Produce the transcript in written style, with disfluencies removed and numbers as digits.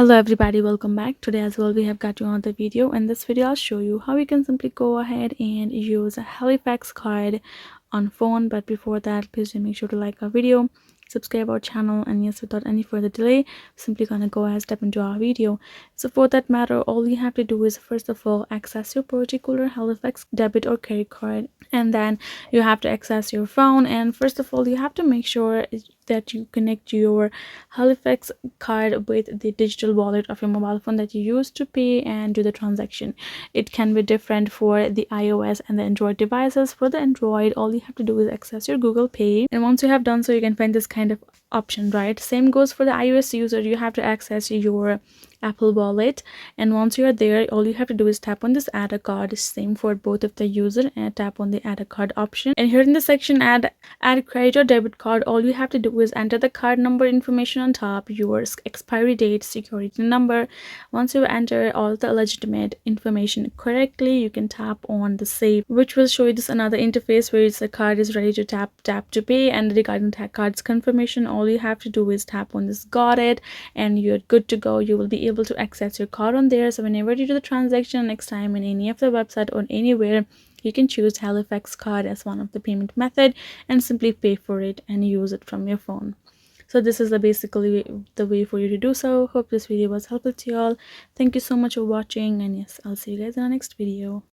Hello everybody, welcome back. Today as well we have got you another video. In this video I'll show you how you can simply go ahead and use a Halifax card on phone. But before that, please do make sure to like our video, subscribe our channel, and yes, without any further delay, simply gonna go ahead step into our video. So for that matter, all you have to do is first of all access your particular Halifax debit or credit card, and then you have to access your phone. And first of all, you have to make sure that you connect your Halifax card with the digital wallet of your mobile phone that you use to pay and do the transaction. It can be different for the iOS and the Android devices. For the Android, all you have to do is access your Google Pay, and once you have done so, you can find this kind of option, right? Same goes for the iOS user. You have to access your Apple Wallet, and once you are there, all you have to do is tap on this add a card. Same for both of the user, and tap on the add a card option. And here in the section add credit or debit card, all you have to do is enter the card number information on top, your expiry date, security number. Once you enter all the legitimate information correctly, you can tap on the save, which will show you this another interface where the card is ready to tap to pay. And regarding the card's confirmation, all you have to do is tap on this got it, and you're good to go. You will be able to access your card on there. So whenever you do the transaction next time in any of the website or anywhere, you can choose Halifax card as one of the payment method and simply pay for it and use it from your phone. So this is basically the way for you to do so. Hope this video was helpful to you all. Thank you so much for watching, and yes, I'll see you guys in our next video.